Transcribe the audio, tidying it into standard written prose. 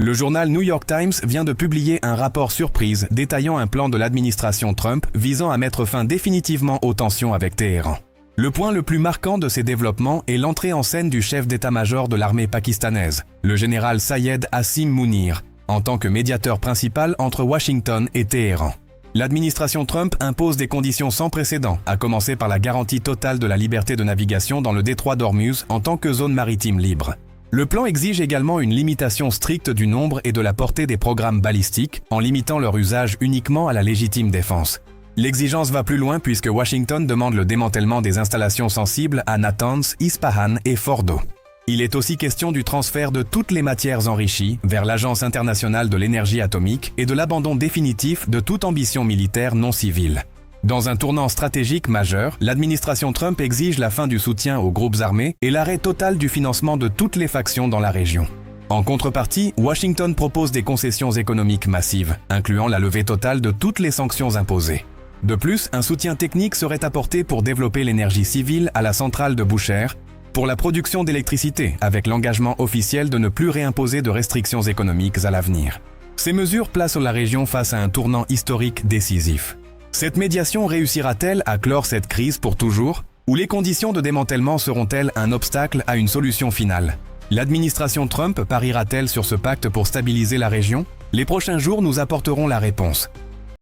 Le journal New York Times vient de publier un rapport surprise détaillant un plan de l'administration Trump visant à mettre fin définitivement aux tensions avec Téhéran. Le point le plus marquant de ces développements est l'entrée en scène du chef d'état-major de l'armée pakistanaise, le général Sayed Asim Mounir, en tant que médiateur principal entre Washington et Téhéran. L'administration Trump impose des conditions sans précédent, à commencer par la garantie totale de la liberté de navigation dans le détroit d'Ormuz en tant que zone maritime libre. Le plan exige également une limitation stricte du nombre et de la portée des programmes balistiques, en limitant leur usage uniquement à la légitime défense. L'exigence va plus loin puisque Washington demande le démantèlement des installations sensibles à Natanz, Ispahan et Fordo. Il est aussi question du transfert de toutes les matières enrichies vers l'Agence internationale de l'énergie atomique et de l'abandon définitif de toute ambition militaire non civile. Dans un tournant stratégique majeur, l'administration Trump exige la fin du soutien aux groupes armés et l'arrêt total du financement de toutes les factions dans la région. En contrepartie, Washington propose des concessions économiques massives, incluant la levée totale de toutes les sanctions imposées. De plus, un soutien technique serait apporté pour développer l'énergie civile à la centrale de Bushehr, pour la production d'électricité, avec l'engagement officiel de ne plus réimposer de restrictions économiques à l'avenir. Ces mesures placent la région face à un tournant historique décisif. Cette médiation réussira-t-elle à clore cette crise pour toujours, ou les conditions de démantèlement seront-elles un obstacle à une solution finale? L'administration Trump pariera-t-elle sur ce pacte pour stabiliser la région? Les prochains jours nous apporteront la réponse.